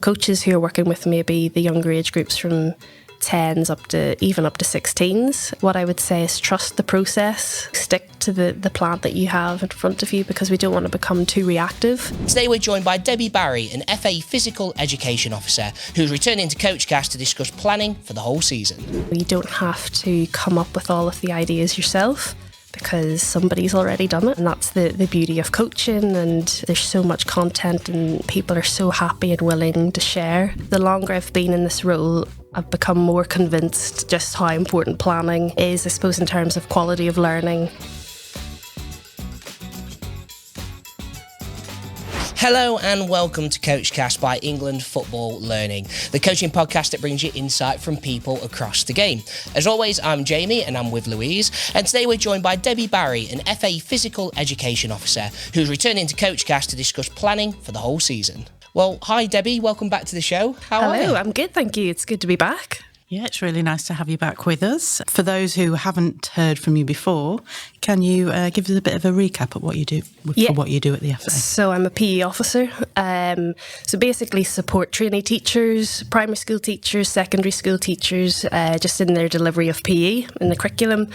Coaches who are working with maybe the younger age groups from 10s up to 16s, what I would say is trust the process. Stick to the plan that you have in front of you, because we don't want to become too reactive. Today we're joined by Debbie Barry, an FA Physical Education Officer, who's returning to Coachcast to discuss planning for the whole season. You don't have to come up with all of the ideas yourself, because somebody's already done it, and that's the beauty of coaching. And there's so much content and people are so happy and willing to share. The longer I've been in this role, I've become more convinced just how important planning is, I suppose, in terms of quality of learning. Hello and welcome to Coachcast by England Football Learning, the coaching podcast that brings you insight from people across the game. As always, I'm Jamie and I'm with Louise, and today we're joined by Debbie Barry, an FA Physical Education Officer, who's returning to Coachcast to discuss planning for the whole season. Well, hi Debbie, welcome back to the show. How are you? Hello, I'm good, thank you. It's good to be back. Yeah, it's really nice to have you back with us. For those who haven't heard from you before, can you give us a bit of a recap of what you do for what you do at the FA? So I'm a PE officer. So basically support trainee teachers, primary school teachers, secondary school teachers, just in their delivery of PE in the curriculum.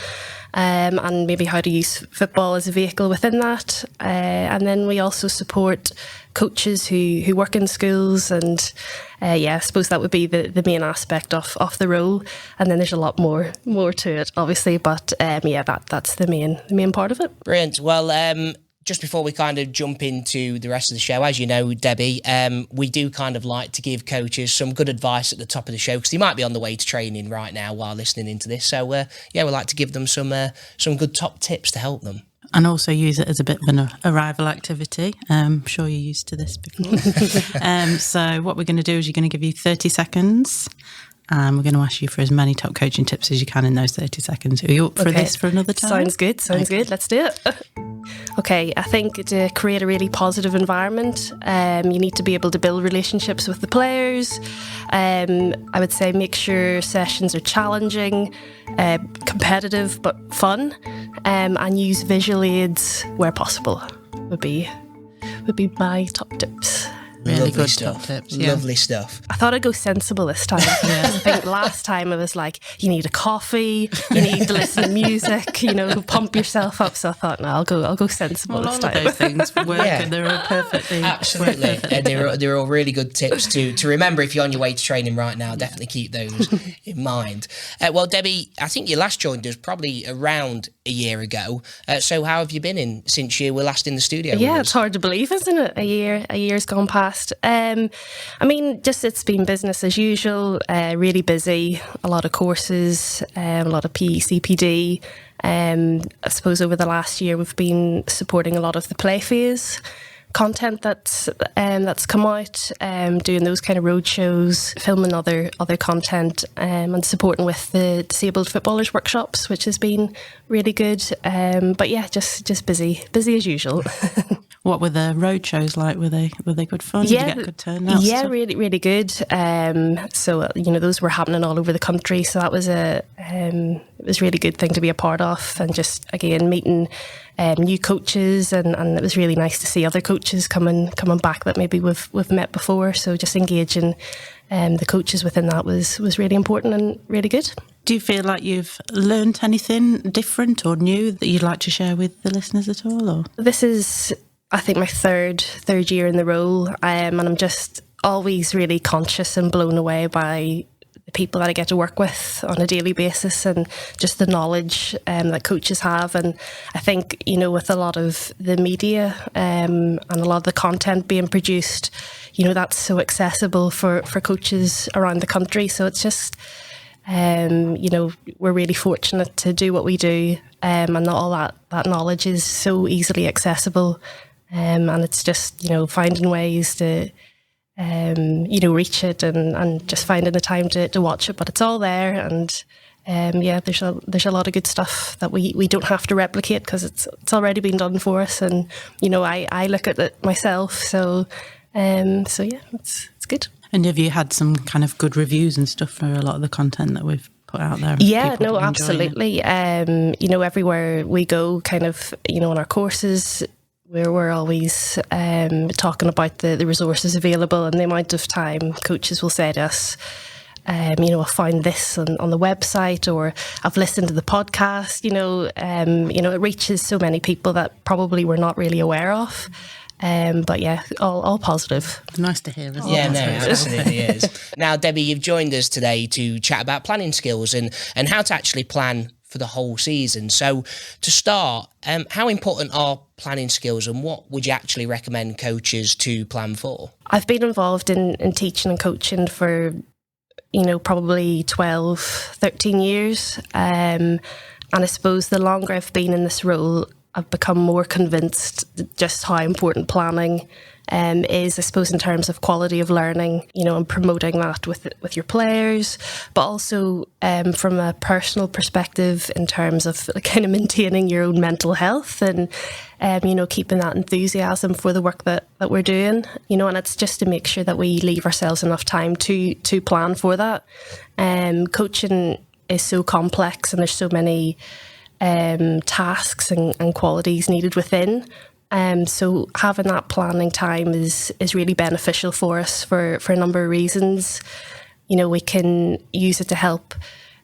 And maybe how to use football as a vehicle within that. And then we also support coaches who work in schools, and I suppose that would be the main aspect of the role. And then there's a lot more to it, obviously, but that's the main part of it. Brilliant. Well, just before we kind of jump into the rest of the show, as you know, Debbie, we do kind of like to give coaches some good advice at the top of the show, because they might be on the way to training right now while listening into this. So, we like to give them some good top tips to help them. And also use it as a bit of an arrival activity. I'm sure you're used to this before. So what we're going to do is you're going to give you 30 seconds. And we're going to ask you for as many top coaching tips as you can in those 30 seconds. Are you up for this for another time? Sounds good. Good. Let's do it. Okay, I think to create a really positive environment, you need to be able to build relationships with the players. I would say make sure sessions are challenging, competitive but fun, and use visual aids where possible. Would be my top tips. Really Lovely good stuff. top tips. Yeah. Lovely stuff. I thought I'd go sensible this time. I think last time I was like, you need a coffee, you need to listen to music, pump yourself up. So I thought, no, I'll go sensible this time. All of those things work, and they're all perfectly... Absolutely. And they're all really good tips to remember if you're on your way to training right now. Definitely keep those in mind. Well, Debbie, I think you last joined us probably around a year ago. So how have you been since you were last in the studio? Yeah, it's hard to believe, isn't it? A year's gone past. It's been business as usual, really busy, a lot of courses, a lot of PE, CPD. I suppose over the last year we've been supporting a lot of the play phase content that's come out, doing those kind of road shows, filming other content, and supporting with the disabled footballers workshops, which has been really good. Just busy as usual. What were the road shows like? Were they good fun? Did you get good turnout? Yeah, really, really good. Those were happening all over the country. So that was it was a really good thing to be a part of, and just again meeting new coaches, and it was really nice to see other coaches coming back that maybe we've met before. So just engaging the coaches within that was really important and really good. Do you feel like you've learned anything different or new that you'd like to share with the listeners at all? Or this is, I think, my third year in the role, and I'm just always really conscious and blown away by the people that I get to work with on a daily basis, and just the knowledge that coaches have. And I think, with a lot of the media and a lot of the content being produced, that's so accessible for coaches around the country. So it's just, we're really fortunate to do what we do, and all that knowledge is so easily accessible. And it's just, finding ways to, reach it, and just finding the time to watch it. But it's all there, and there's a lot of good stuff that we don't have to replicate, because it's already been done for us. And I look at it myself. So it's good. And have you had some kind of good reviews and stuff for a lot of the content that we've put out there? Yeah, no, absolutely. Everywhere we go, kind of, on our courses, we're always talking about the resources available and the amount of time coaches will say to us, I found this on the website, or I've listened to the podcast. It reaches so many people that probably we're not really aware of. But yeah, all positive. Nice to hear, isn't it? Yeah, no, it absolutely is. Now, Debbie, you've joined us today to chat about planning skills and how to actually plan for the whole season. So to start, how important are planning skills, and what would you actually recommend coaches to plan for? I've been involved in teaching and coaching for probably 12, 13 years. And I suppose the longer I've been in this role, I've become more convinced just how important planning is, I suppose, in terms of quality of learning, and promoting that with your players, but also from a personal perspective in terms of kind of maintaining your own mental health and, keeping that enthusiasm for the work that we're doing, and it's just to make sure that we leave ourselves enough time to plan for that. Coaching is so complex and there's so many tasks and qualities needed within. So having that planning time is really beneficial for us for a number of reasons. We can use it to help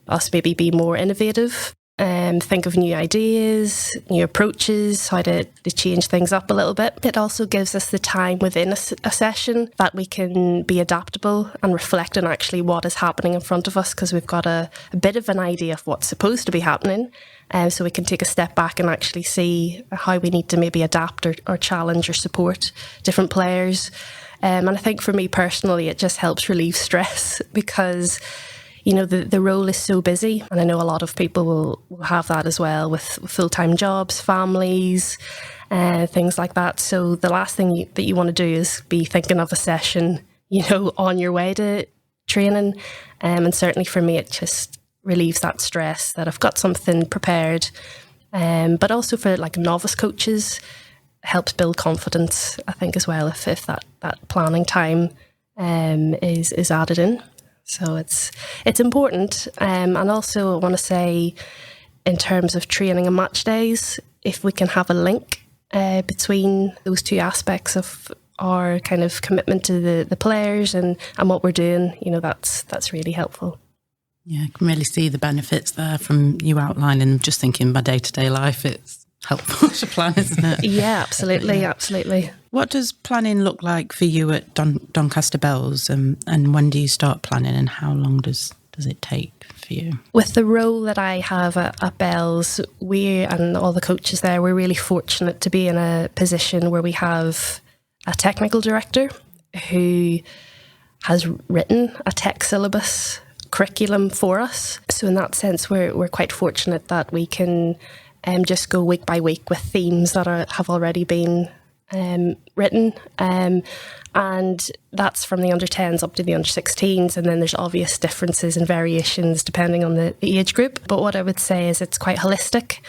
us maybe be more innovative, think of new ideas, new approaches, how to change things up a little bit. It also gives us the time within a session that we can be adaptable and reflect on actually what is happening in front of us, because we've got a bit of an idea of what's supposed to be happening. So we can take a step back and actually see how we need to maybe adapt or challenge or support different players. And I think for me personally, it just helps relieve stress because, the role is so busy. And I know a lot of people will have that as well with full-time jobs, families, things like that. So the last thing that you want to do is be thinking of a session, on your way to training. And certainly for me, it just relieves that stress that I've got something prepared. But also for like novice coaches, helps build confidence, I think, as well, if that planning time is added in. So it's important. And also I want to say, in terms of training and match days, if we can have a link between those two aspects of our kind of commitment to the players and what we're doing, that's really helpful. Yeah, I can really see the benefits there from you outlining. Just thinking my day-to-day life, it's helpful to plan, isn't it? Yeah, absolutely, absolutely. What does planning look like for you at Doncaster Bells, and when do you start planning, and how long does it take for you? With the role that I have at Bells, we and all the coaches there, we're really fortunate to be in a position where we have a technical director who has written a tech syllabus curriculum for us. So in that sense, we're quite fortunate that we can just go week by week with themes that have already been written. And that's from the under-10s up to the under-16s. And then there's obvious differences and variations depending on the age group. But what I would say is it's quite holistic.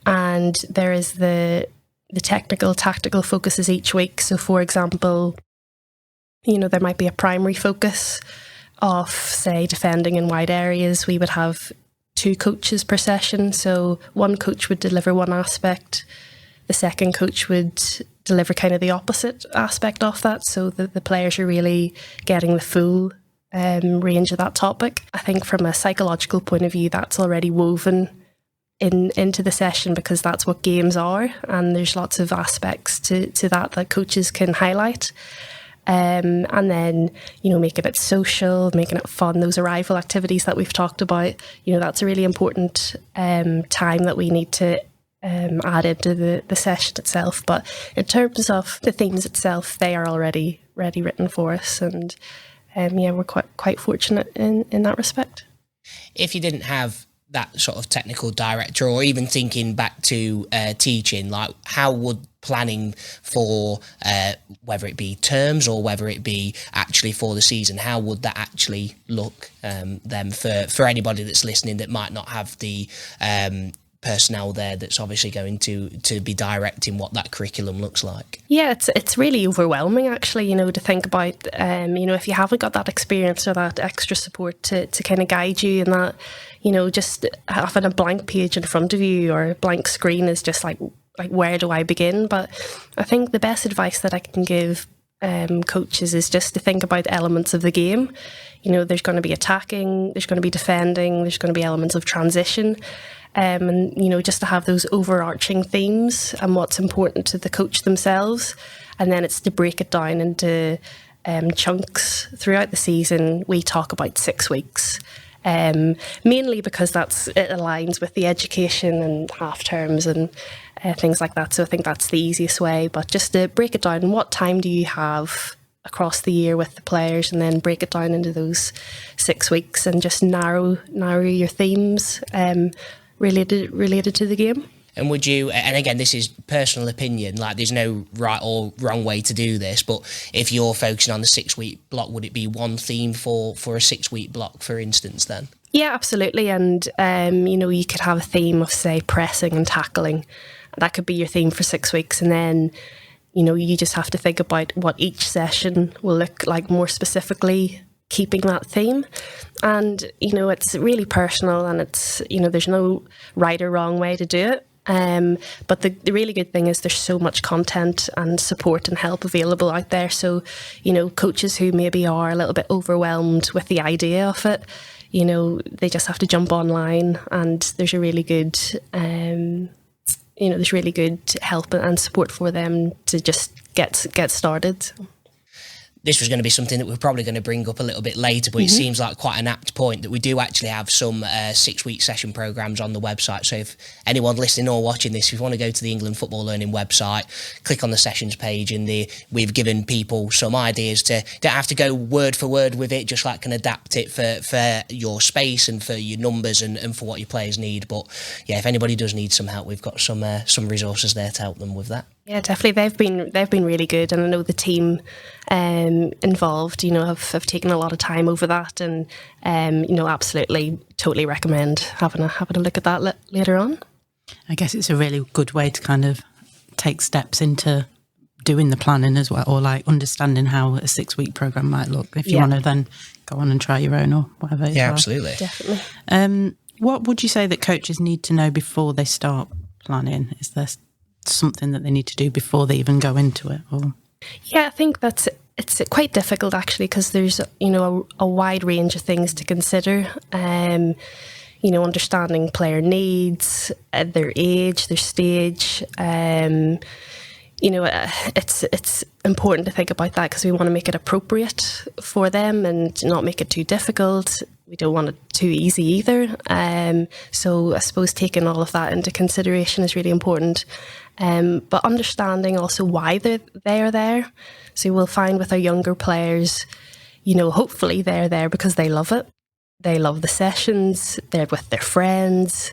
And there is the technical, tactical focuses each week. So for example, there might be a primary focus of, say, defending in wide areas. We would have 2 coaches per session. So one coach would deliver one aspect. The second coach would deliver kind of the opposite aspect of that. So the players are really getting the full range of that topic. I think from a psychological point of view, that's already woven into the session because that's what games are. And there's lots of aspects to that coaches can highlight. And then, making it social, making it fun, those arrival activities that we've talked about, that's a really important time that we need to add into the session itself. But in terms of the themes itself, they are already written for us. And we're quite fortunate in that respect. If you didn't have that sort of technical director, or even thinking back to teaching, like how would planning for whether it be terms or whether it be actually for the season, how would that actually look then for anybody that's listening that might not have the personnel there that's obviously going to be directing what that curriculum looks like? Yeah, it's really overwhelming actually, to think about, if you haven't got that experience or that extra support to kind of guide you, and that, just having a blank page in front of you or a blank screen is just like, like, where do I begin? But I think the best advice that I can give coaches is just to think about elements of the game. There's going to be attacking, there's going to be defending, there's going to be elements of transition. And, just to have those overarching themes and what's important to the coach themselves. And then it's to break it down into chunks. Throughout the season, we talk about 6 weeks. Mainly because it aligns with the education and half terms and things like that. So I think that's the easiest way. But just to break it down, what time do you have across the year with the players, and then break it down into those 6 weeks and just narrow your themes related to the game. And would you, and again, this is personal opinion, like there's no right or wrong way to do this, but if you're focusing on the 6 week block, would it be one theme for a 6 week block, for instance, then? Yeah, absolutely. And, you could have a theme of, say, pressing and tackling. That could be your theme for 6 weeks. And then, you just have to think about what each session will look like more specifically, keeping that theme. And, it's really personal, and it's, there's no right or wrong way to do it. But the really good thing is there's so much content and support and help available out there. So, coaches who maybe are a little bit overwhelmed with the idea of it, they just have to jump online, and there's a really good, there's really good help and support for them to just get started. This was going to be something that we're probably going to bring up a little bit later, but it seems like quite an apt point that we do actually have some 6 week session programs on the website. So if anyone listening or watching this, if you want to go to the England Football Learning website, click on the sessions page, and we've given people some ideas to don't have to go word for word with it, just like can adapt it for your space and for your numbers and for what your players need. But yeah, if anybody does need some help, we've got some resources there to help them with that. Yeah, definitely. They've been really good, and I know the team involved, have taken a lot of time over that, and absolutely, totally recommend having a look at that later on. I guess it's a really good way to kind of take steps into doing the planning as well, or like understanding how a 6 week program might look. If you want to then go on and try your own or whatever. Yeah, absolutely, definitely. What would you say that coaches need to know before they start planning? Is there something that they need to do before they even go into it? Or yeah, I think it's quite difficult actually, because there's a wide range of things to consider. Understanding player needs, their age, their stage. It's important to think about that, because we want to make it appropriate for them and not make it too difficult. We don't want it too easy either. So I suppose taking all of that into consideration is really important. But understanding also why they are there. So we'll find with our younger players, hopefully they're there because they love it. They love the sessions, they're with their friends,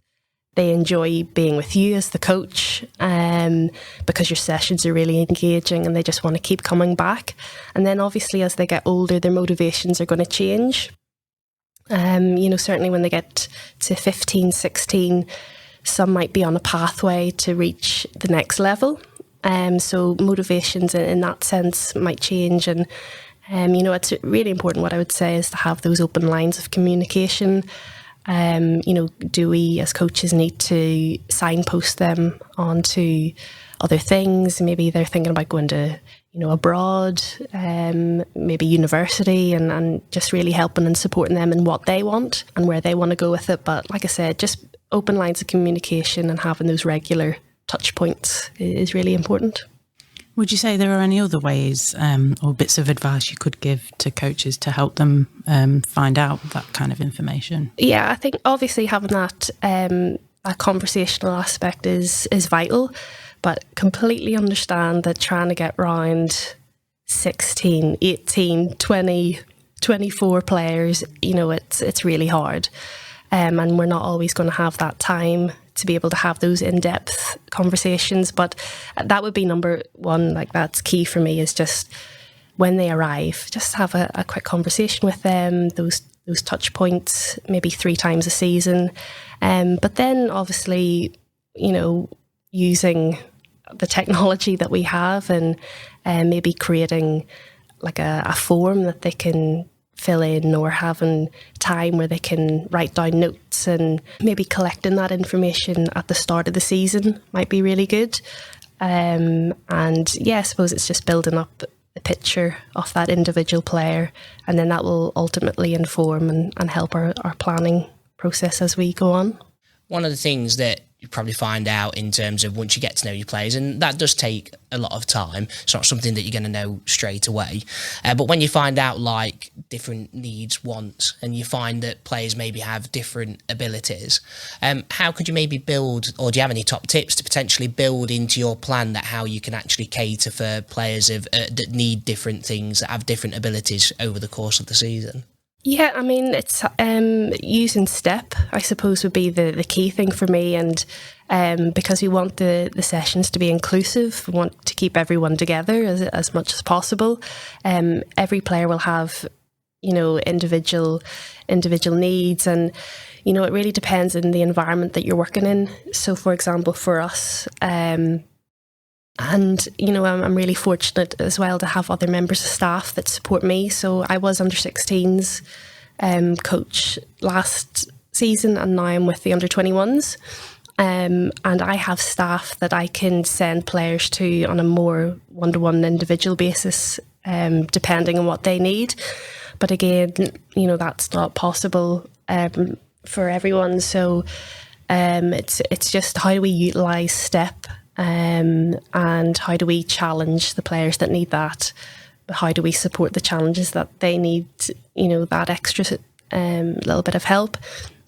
they enjoy being with you as the coach, because your sessions are really engaging and they just want to keep coming back. And then obviously as they get older, their motivations are going to change. Certainly when they get to 15, 16, some might be on a pathway to reach the next level. So motivations in that sense might change. And, it's really important, what I would say, is to have those open lines of communication. Do we as coaches need to signpost them onto other things? Maybe they're thinking about going to, abroad, maybe university, and just really helping and supporting them in what they want and where they want to go with it. But like I said, just open lines of communication and having those regular touch points is really important. would you say there are any other ways or bits of advice you could give to coaches to help them find out that kind of information? Yeah, I think obviously having that conversational aspect is vital, but completely understand that trying to get round 16, 18, 20, 24 players, it's really hard. And we're not always going to have that time to be able to have those in-depth conversations. But that would be number one, that's key for me, is just when they arrive, just have a quick conversation with them, those touch points, maybe 3 times a season. But then obviously, using the technology that we have and maybe creating a form that they can fill in or having time where they can write down notes, and maybe collecting that information at the start of the season might be really good. And yeah, I suppose it's just building up the picture of that individual player, and then that will ultimately inform and help our planning process as we go on. One of the things that you probably find out in terms of once you get to know your players, and that does take a lot of time, it's not something that you're going to know straight away, but when you find out like different needs, wants, and you find that players maybe have different abilities, how could you maybe build, or do you have any top tips to potentially build into your plan that how you can actually cater for players that need different things, that have different abilities over the course of the season? Yeah, I mean, it's using STEP, I suppose, would be the key thing for me. And because we want the sessions to be inclusive, we want to keep everyone together as much as possible. Every player will have, individual needs, and, it really depends on the environment that you're working in. So, for example, for us, and, I'm really fortunate as well to have other members of staff that support me. So I was under 16s coach last season, and now I'm with the under 21s. And I have staff that I can send players to on a more one-to-one individual basis, depending on what they need. But again, that's not possible for everyone. So it's just how do we utilise STEP, and how do we challenge the players that need that? How do we support the challenges that they need, that extra little bit of help?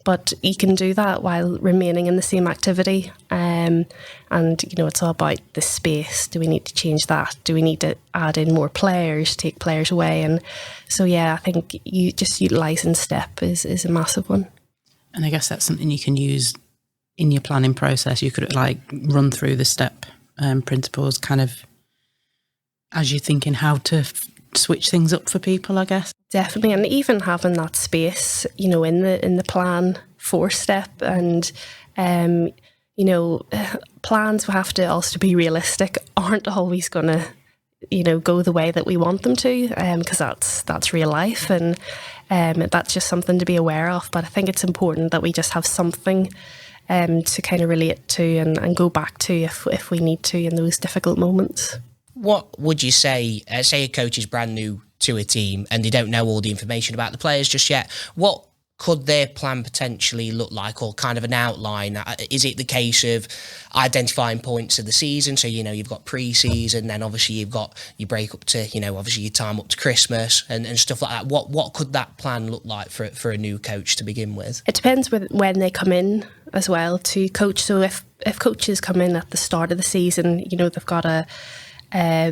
But you can do that while remaining in the same activity. And, it's all about the space. Do we need to change that? Do we need to add in more players, take players away? And so, yeah, I think you just utilising STEP is a massive one. And I guess that's something you can use in your planning process. You could run through the STEP principles kind of as you're thinking how to switch things up for people, I guess. Definitely, and even having that space, in the plan for STEP, and plans will have to also be realistic, aren't always going to go the way that we want them to, because that's real life, and that's just something to be aware of. But I think it's important that we just have something to kind of relate to and go back to if we need to in those difficult moments. What would you say a coach is brand new to a team and they don't know all the information about the players just yet? What could their plan potentially look like, or kind of an outline? Is it the case of identifying points of the season? So, you've got pre-season, then obviously you break up to, obviously your time up to Christmas and stuff like that. What could that plan look like for a new coach to begin with? It depends when they come in as well to coach. So if coaches come in at the start of the season, they've got a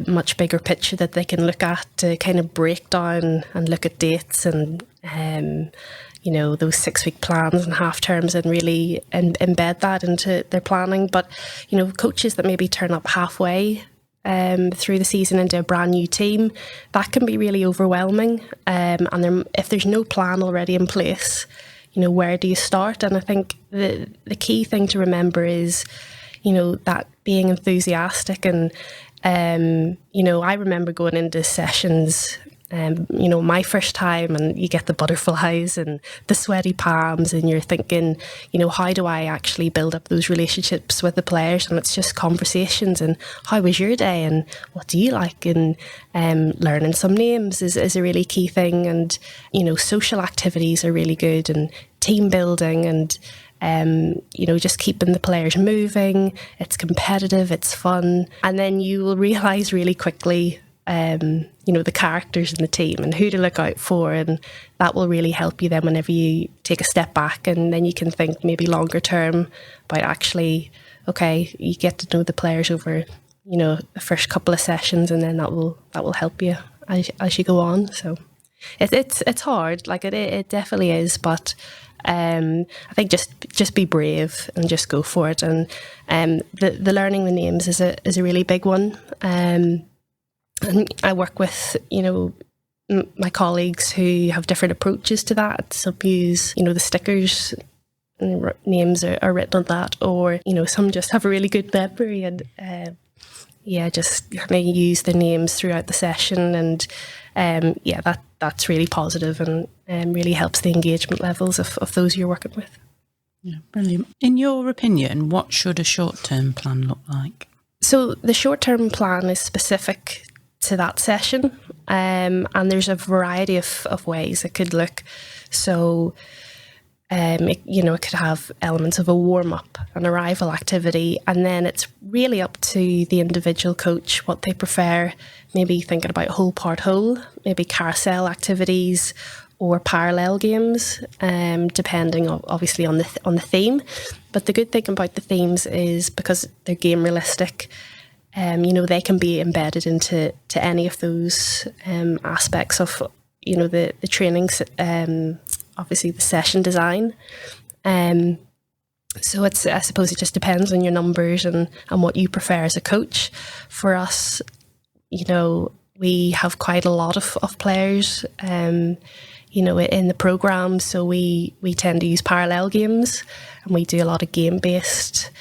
much bigger picture that they can look at to kind of break down and look at dates and those 6-week plans and half terms, and really embed that into their planning. But coaches that maybe turn up halfway through the season into a brand new team, that can be really overwhelming, and if there's no plan already in place, where do you start? And I think the key thing to remember is that being enthusiastic, and I remember going into sessions, my first time, and you get the butterflies and the sweaty palms, and you're thinking, how do I actually build up those relationships with the players? And it's just conversations, and how was your day, and what do you like? And learning some names is a really key thing, and social activities are really good, and team building, and just keeping the players moving. It's competitive, it's fun, and then you will realise really quickly the characters in the team and who to look out for, and that will really help you then whenever you take a step back, and then you can think maybe longer term about actually, okay, you get to know the players over the first couple of sessions, and then that will help you as you go on. So it's hard, like it definitely is, but I think just be brave and just go for it. And the learning the names is a really big one. And I work with my colleagues who have different approaches to that. Some use the stickers, and names are written on that, or some just have a really good memory, and just kind of use the names throughout the session. And that's really positive and really helps the engagement levels of those you're working with. Yeah, brilliant. In your opinion, what should a short-term plan look like? So the short-term plan is specific to that session, and there's a variety of ways it could look. So, it could have elements of a warm-up, an arrival activity, and then it's really up to the individual coach what they prefer. Maybe thinking about whole part whole, maybe carousel activities or parallel games, depending obviously on the theme. But the good thing about the themes is because they're game realistic, they can be embedded into any of those aspects of the trainings. Obviously the session design. So I suppose it just depends on your numbers and what you prefer as a coach. For us, we have quite a lot of players, in the programme. So we tend to use parallel games, and we do a lot of game-based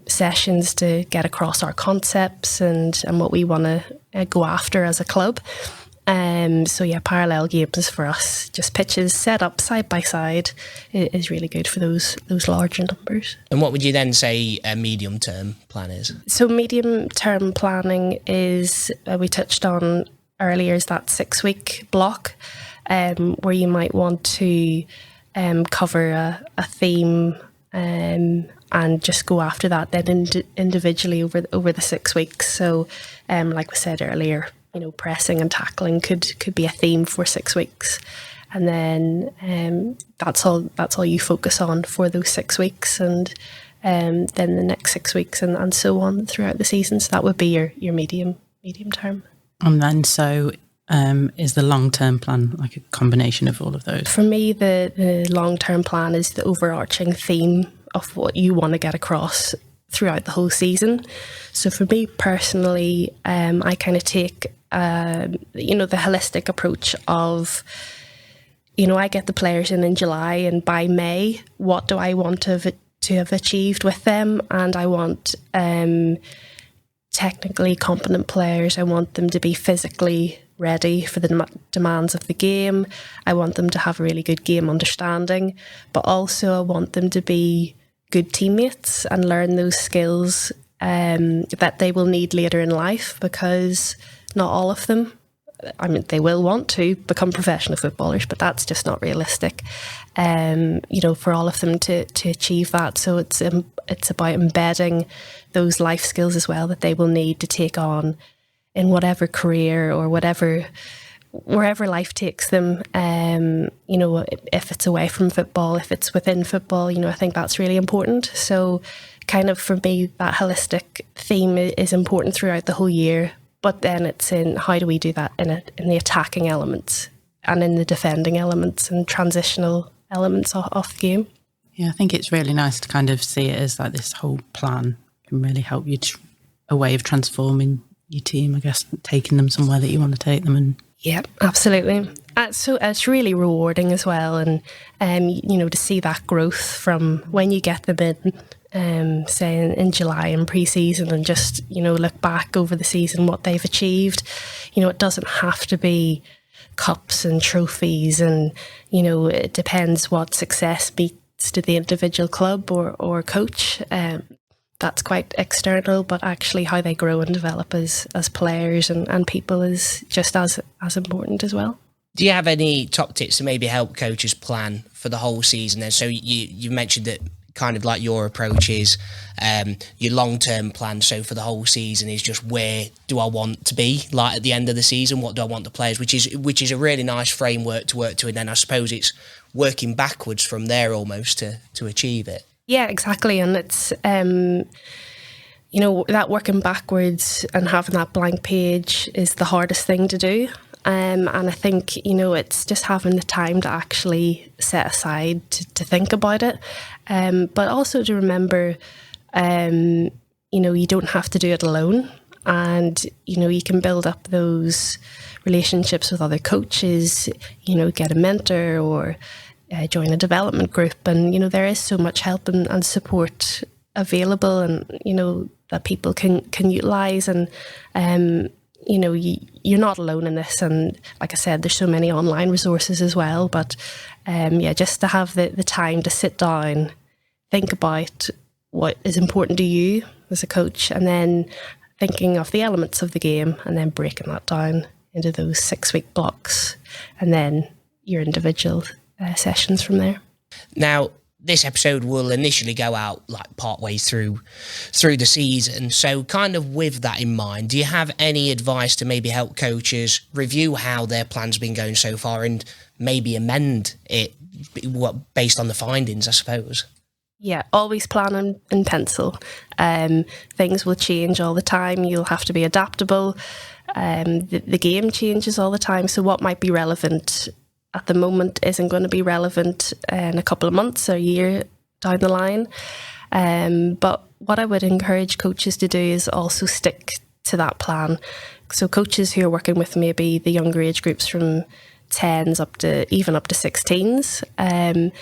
sessions to get across our concepts and what we want to go after as a club. Parallel games for us, just pitches set up side by side, is really good for those larger numbers. And what would you then say a medium-term plan is? So medium-term planning is, we touched on earlier, is that 6-week block, where you might want to cover a theme and just go after that then individually over the 6 weeks. So like we said earlier, pressing and tackling could be a theme for 6 weeks, and then that's all you focus on for those 6 weeks, and then the next 6 weeks and so on throughout the season. So that would be your medium term. And then is the long-term plan like a combination of all of those? For me, the long-term plan is the overarching theme of what you want to get across throughout the whole season. So for me personally, I kind of take the holistic approach of, I get the players in July, and by May, what do I want to have achieved with them? And I want technically competent players. I want them to be physically ready for the demands of the game. I want them to have a really good game understanding, but also I want them to be good teammates and learn those skills that they will need later in life, because not all of them, they will want to become professional footballers, but that's just not realistic, for all of them to achieve that. So it's about embedding those life skills as well that they will need to take on in whatever career or wherever life takes them. If it's away from football, if it's within football, I think that's really important. So kind of for me, that holistic theme is important throughout the whole year. But then it's in how do we do that in the attacking elements and in the defending elements and transitional elements of the game. Yeah, I think it's really nice to kind of see it as like this whole plan can really help you a way of transforming your team, I guess, taking them somewhere that you want to take them. And yeah, absolutely. So it's really rewarding as well, and to see that growth from when you get them in, say in July in pre-season, and just look back over the season what they've achieved. It doesn't have to be cups and trophies, and it depends what success means to the individual club or coach. That's quite external, but actually how they grow and develop as players and people is just as important as well. Do you have any top tips to maybe help coaches plan for the whole season then? So you mentioned that kind of like your approach is your long-term plan. So for the whole season is just where do I want to be like at the end of the season? What do I want the players, which is a really nice framework to work to. And then I suppose it's working backwards from there almost to achieve it. Yeah, exactly. And it's, that working backwards and having that blank page is the hardest thing to do. And I think, it's just having the time to actually set aside to think about it. But also to remember, you don't have to do it alone. And, you can build up those relationships with other coaches, get a mentor or join a development group. And, there is so much help and support available and, that people can utilise. And, you're not alone in this. And like I said, there's so many online resources as well. But just to have the time to sit down, think about what is important to you as a coach, and then thinking of the elements of the game, and then breaking that down into those 6-week blocks, and then your individual sessions from there. Now, this episode will initially go out like part way through the season. So kind of with that in mind, do you have any advice to maybe help coaches review how their plan's been going so far and maybe amend it based on the findings, I suppose? Yeah, always plan in pencil. Things will change all the time. You'll have to be adaptable. The game changes all the time. So what might be relevant at the moment isn't going to be relevant in a couple of months or a year down the line. But what I would encourage coaches to do is also stick to that plan. So coaches who are working with maybe the younger age groups from 10s up to 16s,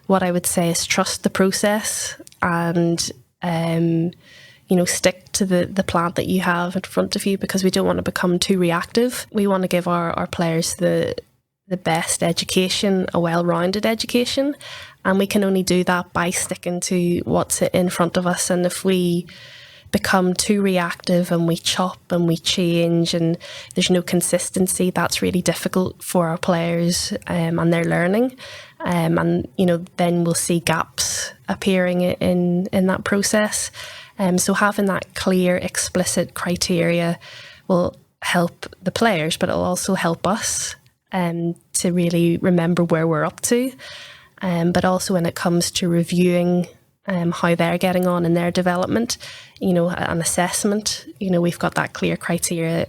what I would say is trust the process and stick to the plan that you have in front of you, because we don't want to become too reactive. We want to give our players the best education, a well-rounded education, and we can only do that by sticking to what's in front of us. And if we become too reactive and we chop and we change and there's no consistency, that's really difficult for our players and their learning. And then we'll see gaps appearing in that process. So having that clear, explicit criteria will help the players, but it'll also help us to really remember where we're up to. But also when it comes to reviewing how they're getting on in their development, an assessment, we've got that clear criteria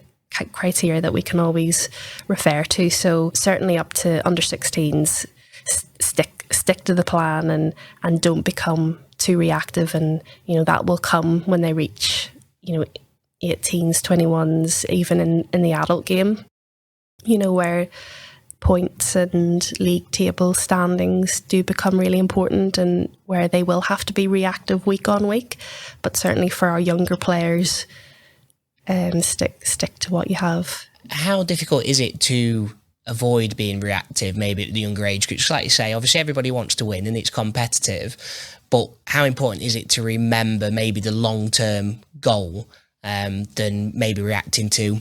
that we can always refer to. So certainly up to under 16s, stick to the plan and don't become too reactive. And, that will come when they reach, 18s, 21s, even in the adult game, where points and league table standings do become really important, and where they will have to be reactive week on week. But certainly for our younger players, stick to what you have. How difficult is it to avoid being reactive, maybe at the younger age groups? Like you say, obviously everybody wants to win and it's competitive, but how important is it to remember maybe the long-term goal than maybe reacting to,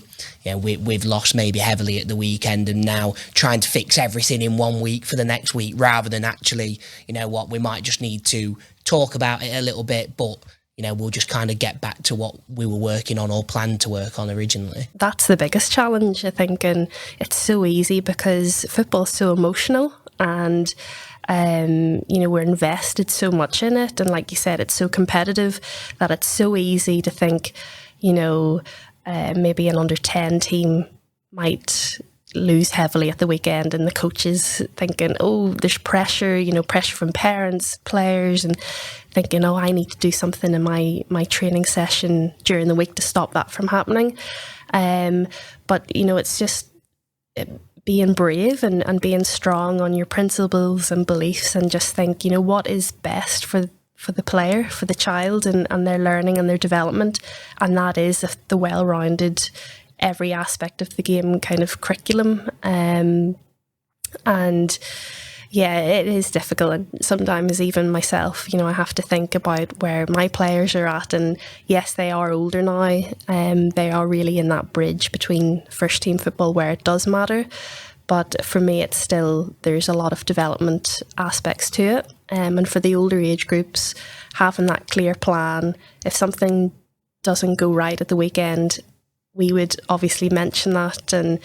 we've lost maybe heavily at the weekend and now trying to fix everything in 1 week for the next week, rather than actually, we might just need to talk about it a little bit, but we'll just kind of get back to what we were working on or planned to work on originally. That's the biggest challenge, I think, and it's so easy because football's so emotional, and we're invested so much in it, and like you said, it's so competitive that it's so easy to think, maybe an under 10 team might lose heavily at the weekend, and the coaches thinking, there's pressure, pressure from parents, players, and thinking, I need to do something in my training session during the week to stop that from happening. But it's just being brave and being strong on your principles and beliefs, and just think, what is best for the player, for the child, and their learning and their development. And that is the well-rounded, every aspect of the game kind of curriculum. And yeah, it is difficult. And sometimes even myself, I have to think about where my players are at. And yes, they are older now. They are really in that bridge between first team football where it does matter. But for me, it's still, there's a lot of development aspects to it. And for the older age groups, having that clear plan, if something doesn't go right at the weekend, we would obviously mention that and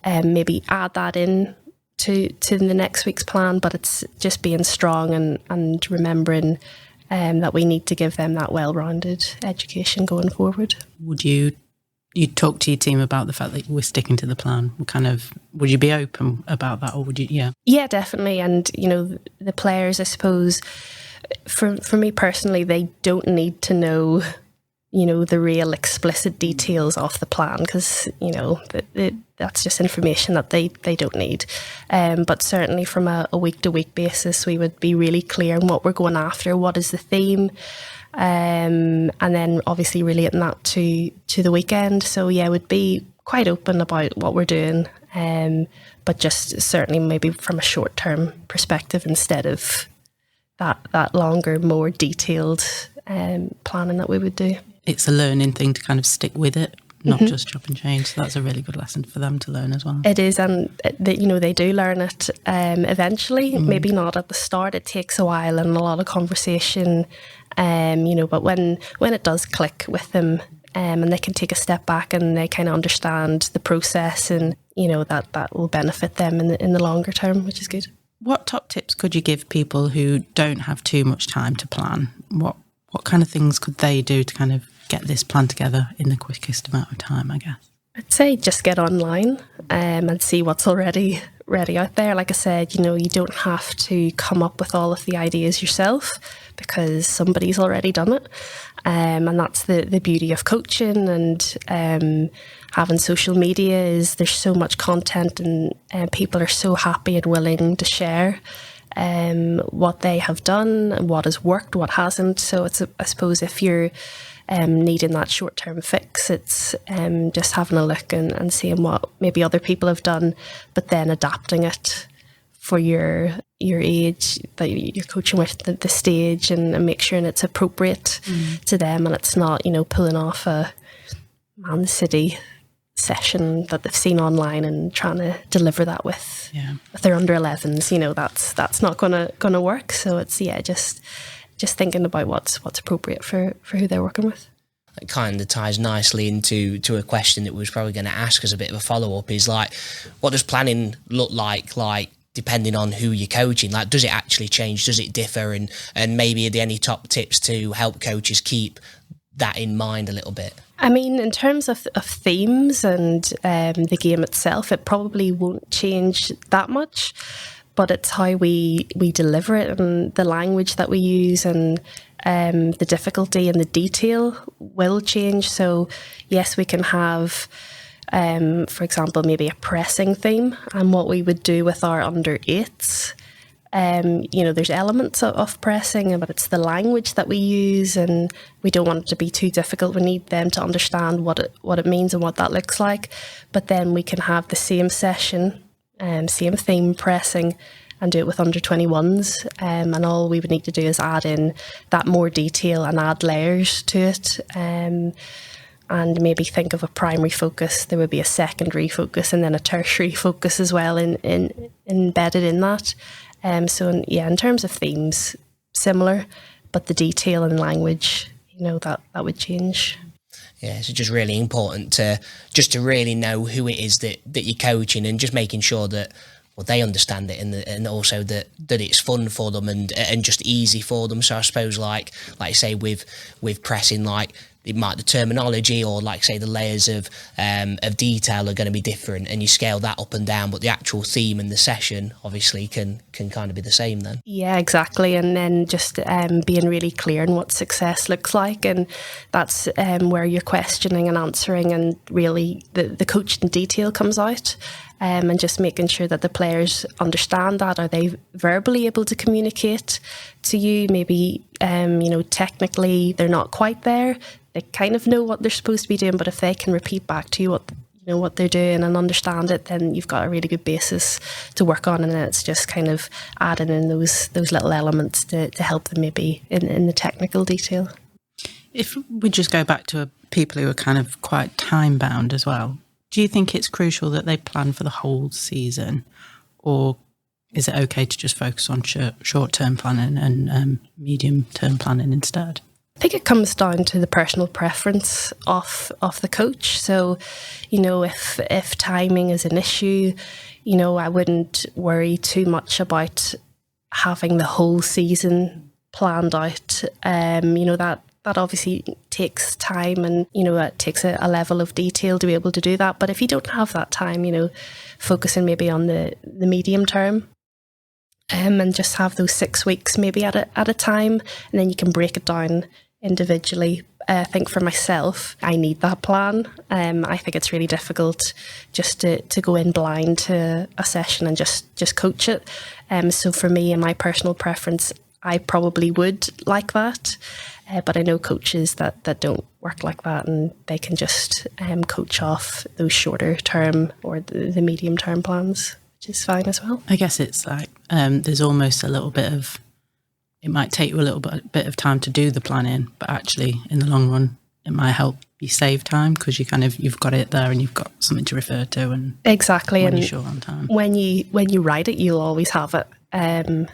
maybe add that in to the next week's plan. But it's just being strong and remembering that we need to give them that well-rounded education going forward. Would you talk to your team about the fact that we're sticking to the plan? Would you be open about that, or would you? Yeah, definitely. And the players, I suppose, for me personally, they don't need to know the real explicit details of the plan, because that's just information that they don't need. But certainly from a week-to-week basis, we would be really clear on what we're going after, what is the theme, and then obviously relating that to the weekend. So yeah, would be quite open about what we're doing, but just certainly maybe from a short-term perspective instead of that longer, more detailed planning that we would do. It's a learning thing to kind of stick with it, not just chop and change. So that's a really good lesson for them to learn as well. It is, and they do learn it eventually. Maybe not at the start. It takes a while and a lot of conversation, but when it does click with them, and they can take a step back and they kind of understand the process, and that will benefit them in the longer term, which is good. What top tips could you give people who don't have too much time to plan? What kind of things could they do to kind of get this plan together in the quickest amount of time, I guess? I'd say just get online and see what's already out there. Like I said, you don't have to come up with all of the ideas yourself because somebody's already done it. And that's the beauty of coaching and having social media is there's so much content and people are so happy and willing to share what they have done, what has worked, what hasn't. So I suppose if you're needing that short-term fix, it's just having a look and seeing what maybe other people have done, but then adapting it for your age that you're coaching with, the stage, and make sure it's appropriate to them, and it's not pulling off a Man City session that they've seen online and trying to deliver that with their under 11s. That's not gonna work. So it's just thinking about what's appropriate for who they're working with. It kind of ties nicely into a question that we was probably going to ask as a bit of a follow-up is like, what does planning look like depending on who you're coaching? Like, does it actually change? Does it differ? And maybe are there any top tips to help coaches keep that in mind a little bit? I mean, in terms of themes and the game itself, it probably won't change that much. But it's how we deliver it and the language that we use and the difficulty and the detail will change. So yes, we can have, for example, maybe a pressing theme, and what we would do with our under 8s. There's elements of pressing, but it's the language that we use, and we don't want it to be too difficult. We need them to understand what it means and what that looks like. But then we can have the same session, same theme pressing, and do it with under 21s, and all we would need to do is add in that more detail and add layers to it, and maybe think of a primary focus. There would be a secondary focus and then a tertiary focus as well embedded in that. In terms of themes, similar, but the detail and language, that would change. Yeah, so just really important to really know who it is that you're coaching, and just making sure that they understand it, and also that it's fun for them and just easy for them. So I suppose like you say with pressing, like the terminology or like say the layers of detail are going to be different, and you scale that up and down, but the actual theme and the session obviously can kind of be the same then. Yeah, exactly. And then just being really clear on what success looks like, and that's where you're questioning and answering, and really the coaching detail comes out. And just making sure that the players understand that. Are they verbally able to communicate to you? Maybe, technically they're not quite there. They kind of know what they're supposed to be doing, but if they can repeat back to you what they're doing and understand it, then you've got a really good basis to work on. And then it's just kind of adding in those little elements to help them maybe in the technical detail. If we just go back to people who are kind of quite time bound as well, do you think it's crucial that they plan for the whole season, or is it okay to just focus on short-term planning and medium-term planning instead? I think it comes down to the personal preference of the coach. So, if timing is an issue, I wouldn't worry too much about having the whole season planned out. That obviously takes time, and it takes a level of detail to be able to do that. But if you don't have that time, focusing maybe on the medium term, and just have those 6 weeks maybe at a time, and then you can break it down individually. I think for myself, I need that plan. I think it's really difficult just to go in blind to a session and just coach it. So for me and my personal preference, I probably would like that. But I know coaches that don't work like that, and they can just coach off those shorter term or the medium term plans, which is fine as well. I guess it's like there's almost a little bit of, it might take you a little bit of time to do the planning, but actually in the long run, it might help you save time because you've got it there and you've got something to refer to. And exactly, when and you're short on time, when you write it, you'll always have it.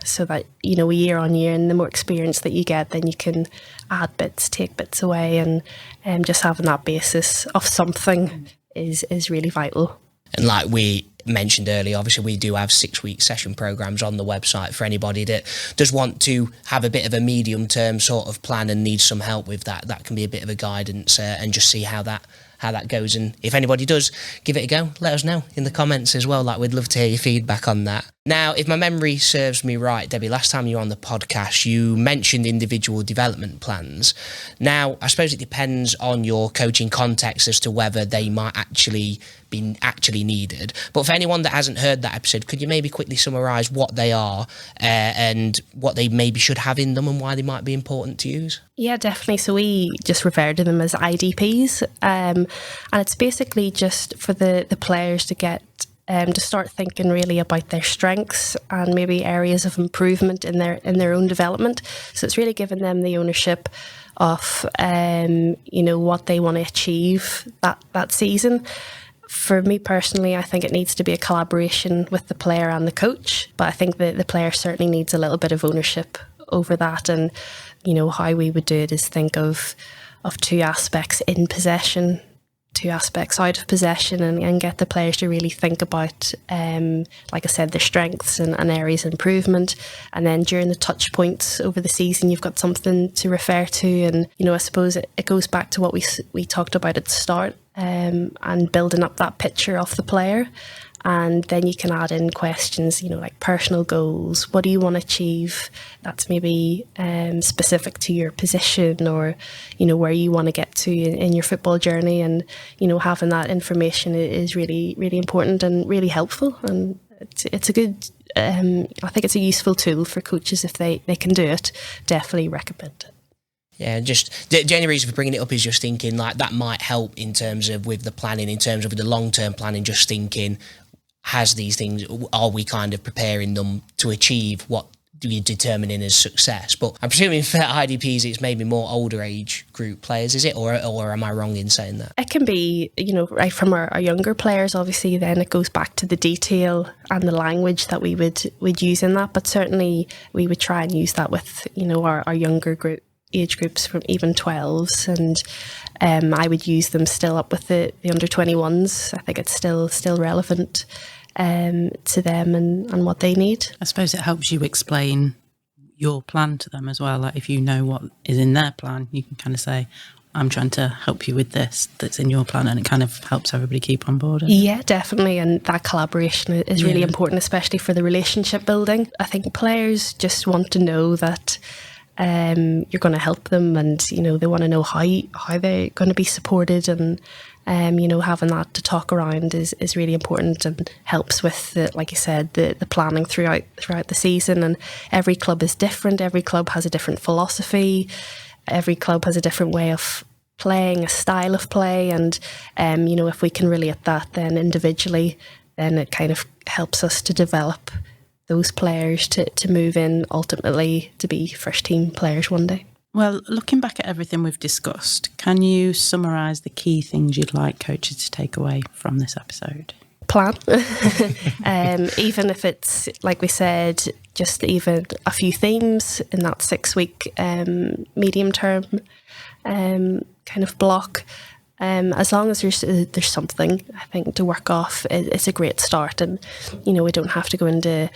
So that, year on year, and the more experience that you get, then you can add bits, take bits away, and just having that basis of something is really vital. And like we mentioned earlier, obviously we do have 6-week session programs on the website for anybody that does want to have a bit of a medium term sort of plan and needs some help with that. That can be a bit of a guidance and just see how that goes. And if anybody does give it a go, let us know in the comments as well. Like, we'd love to hear your feedback on that. Now, if my memory serves me right, Debbie, last time you were on the podcast, you mentioned individual development plans. Now, I suppose it depends on your coaching context as to whether they might actually be needed. But for anyone that hasn't heard that episode, could you maybe quickly summarise what they are and what they maybe should have in them and why they might be important to use? Yeah, definitely. So we just refer to them as IDPs, and it's basically just for the players to get to start thinking really about their strengths and maybe areas of improvement in their own development. So it's really giving them the ownership of what they want to achieve that season. For me personally, I think it needs to be a collaboration with the player and the coach, but I think that the player certainly needs a little bit of ownership over that. And how we would do it is think of 2 aspects in possession, 2 aspects out of possession, and get the players to really think about, like I said, their strengths and areas of improvement. And then during the touch points over the season, you've got something to refer to. And, I suppose it goes back to what we talked about at the start, and building up that picture of the player. And then you can add in questions, like personal goals. What do you want to achieve? That's maybe specific to your position, or, where you want to get to in your football journey. And, having that information is really, really important and really helpful. And it's a good, I think it's a useful tool for coaches if they can do it. Definitely recommend it. Yeah, just the only reason for bringing it up is just thinking like that might help in terms of with the planning, in terms of the long-term planning, just thinking, has these things, are we kind of preparing them to achieve what you're determining as success? But I'm presuming for IDPs it's maybe more older age group players, is it? Or am I wrong in saying that? It can be, right from our younger players, obviously. Then it goes back to the detail and the language that we would use in that. But certainly we would try and use that with, our younger age groups from even 12s, and I would use them still up with the under 21s. I think it's still relevant to them and what they need. I suppose it helps you explain your plan to them as well. Like, if you know what is in their plan, you can kind of say, I'm trying to help you with this that's in your plan, and it kind of helps everybody keep on board. Yeah, definitely. And that collaboration is really important, especially for the relationship building. I think players just want to know that you're going to help them, and they want to know how they're going to be supported, and having that to talk around is really important and helps with like you said, the planning throughout the season. And every club is different. Every club has a different philosophy. Every club has a different way of playing, a style of play, and if we can relate that then individually, then it kind of helps us to develop those players to move in ultimately to be first team players one day. Well, looking back at everything we've discussed, can you summarise the key things you'd like coaches to take away from this episode? Plan. Even if it's, like we said, just even a few themes in that 6-week medium term kind of block. As long as there's something, I think, to work off, it's a great start. And, we don't have to go into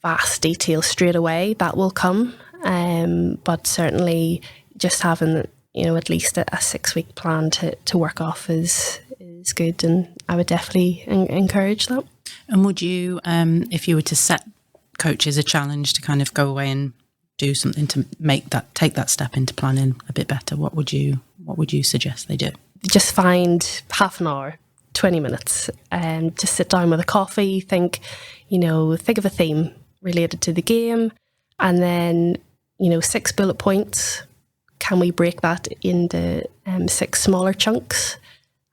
vast detail straight away. That will come. But certainly just having, at least a 6-week plan to work off is good. And I would definitely encourage that. And would you, if you were to set coaches a challenge to kind of go away and do something to take that step into planning a bit better, what would you suggest they do? Just find half an hour, 20 minutes, and just sit down with a coffee, think of a theme related to the game, And then, 6 bullet points. Can we break that into 6 smaller chunks?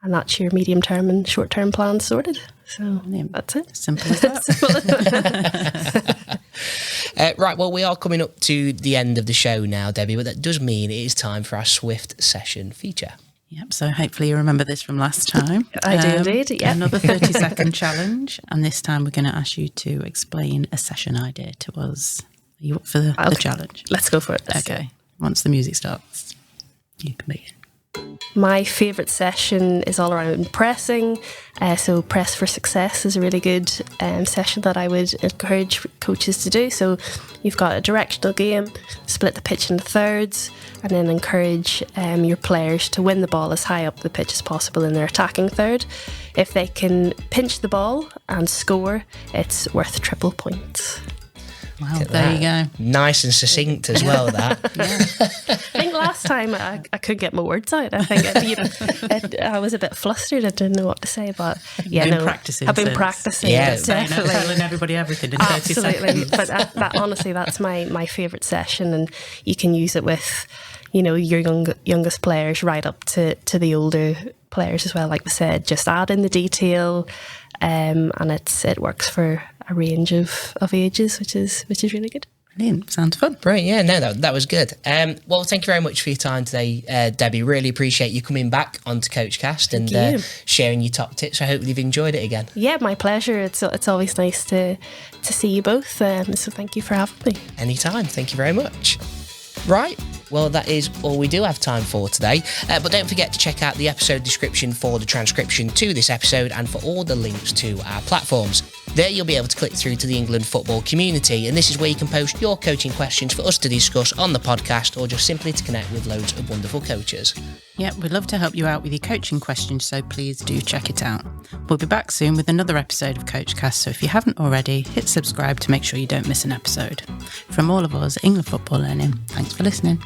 And that's your medium term and short term plan sorted. So that's it. Simple as that. Right, well, we are coming up to the end of the show now, Debbie, but that does mean it is time for our Swift session feature. Yep, so hopefully you remember this from last time. I do indeed, yeah. Another 30-second challenge, and this time we're going to ask you to explain a session idea to us. Are you up for the challenge? Let's go for it. Okay, once the music starts, you can begin. My favourite session is all around pressing. So Press for Success is a really good session that I would encourage coaches to do. So you've got a directional game, split the pitch into thirds, and then encourage your players to win the ball as high up the pitch as possible in their attacking third. If they can pinch the ball and score, it's worth triple points. Wow, there you go. Nice and succinct as well, that. I think last time I couldn't get my words out. I think I was a bit flustered. I didn't know what to say, but yeah, practicing. I've been practicing. Yeah, definitely. Telling everybody everything in 30 Absolutely. seconds. But honestly, that's my favourite session, and you can use it with, your youngest players right up to the older players as well. Like we said, just add in the detail, and it works for a range of ages, which is really good. Brilliant. Sounds fun. Right, yeah, no, that was good. Well, thank you very much for your time today, Debbie. Really appreciate you coming back onto Coachcast and sharing your top tips. I hope you've enjoyed it again. Yeah, my pleasure. It's always nice to see you both. So thank you for having me. Anytime. Thank you very much. Right, well, that is all we do have time for today. But don't forget to check out the episode description for the transcription to this episode and for all the links to our platforms. There you'll be able to click through to the England football community, and this is where you can post your coaching questions for us to discuss on the podcast, or just simply to connect with loads of wonderful coaches. Yeah, we'd love to help you out with your coaching questions, so please do check it out. We'll be back soon with another episode of Coachcast, so if you haven't already, hit subscribe to make sure you don't miss an episode. From all of us, England Football Learning, thanks for listening.